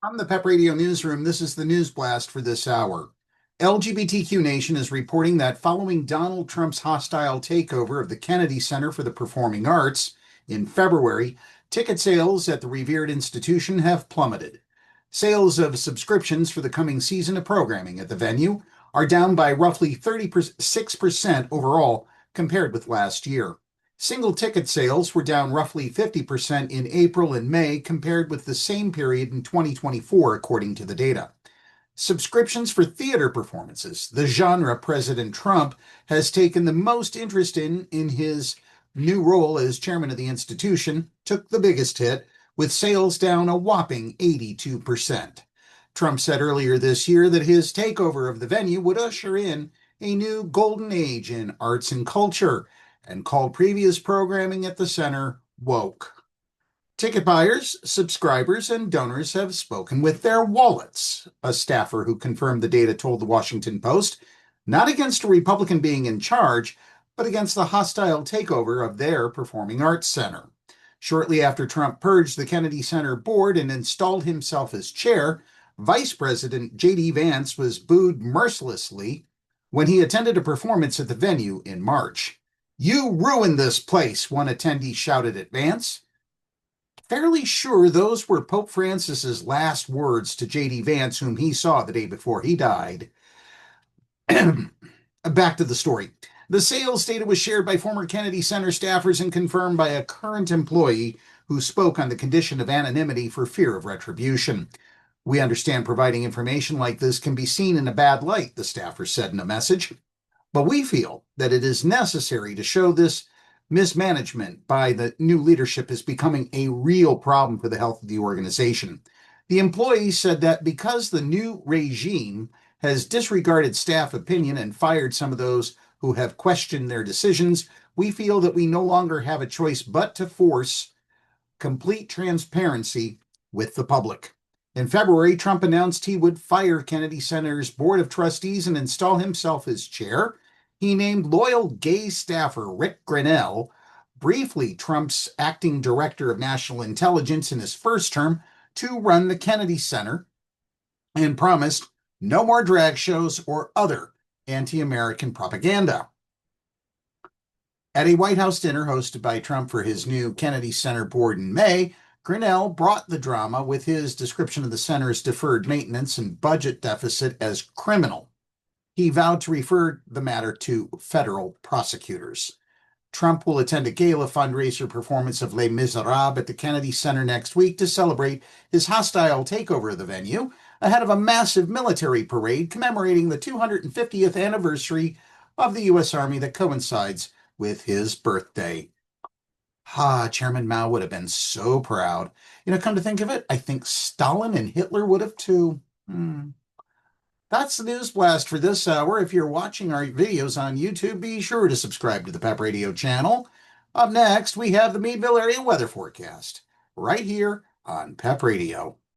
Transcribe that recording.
From the PEP Radio Newsroom, this is the news blast for this hour. LGBTQ Nation is reporting that following Donald Trump's hostile takeover of the Kennedy Center for the Performing Arts in February, ticket sales at the revered institution have plummeted. Sales of subscriptions for the coming season of programming at the venue are down by roughly 36% overall compared with last year. Single ticket sales were down roughly 50% in April and May compared with the same period in 2024, according to the data. Subscriptions for theater performances, the genre President Trump has taken the most interest in his new role as chairman of the institution, took the biggest hit, with sales down a whopping 82%. Trump said earlier this year that his takeover of the venue would usher in a new golden age in arts and culture, and called previous programming at the center woke. Ticket buyers, subscribers, and donors have spoken with their wallets, a staffer who confirmed the data told the Washington Post, not against a Republican being in charge, but against the hostile takeover of their performing arts center. Shortly after Trump purged the Kennedy Center board and installed himself as chair, Vice President J.D. Vance was booed mercilessly when he attended a performance at the venue in March. "You ruined this place," one attendee shouted at Vance. Fairly sure those were Pope Francis's last words to J.D. Vance, whom he saw the day before he died. Back to the story. The sales data was shared by former Kennedy Center staffers and confirmed by a current employee who spoke on the condition of anonymity for fear of retribution. "We understand providing information like this can be seen in a bad light," the staffer said in a message. "But we feel that it is necessary to show this mismanagement by the new leadership is becoming a real problem for the health of the organization." The employee said that because the new regime has disregarded staff opinion and fired some of those who have questioned their decisions, we feel that we no longer have a choice but to force complete transparency with the public. In February, Trump announced he would fire Kennedy Center's Board of Trustees and install himself as chair. He named loyal gay staffer Rick Grinnell, briefly Trump's acting director of national intelligence in his first term, to run the Kennedy Center, and promised no more drag shows or other anti-American propaganda. At a White House dinner hosted by Trump for his new Kennedy Center board in May, Grinnell brought the drama with his description of the center's deferred maintenance and budget deficit as criminal. He vowed to refer the matter to federal prosecutors. Trump will attend a gala fundraiser performance of Les Miserables at the Kennedy Center next week to celebrate his hostile takeover of the venue, ahead of a massive military parade commemorating the 250th anniversary of the U.S. Army that coincides with his birthday. Chairman Mao would have been so proud. Come to think of it, I think Stalin and Hitler would have too. That's the news blast for this hour. If you're watching our videos on YouTube, be sure to subscribe to the PEP Radio channel. Up next, we have the Meadville area weather forecast right here on PEP Radio.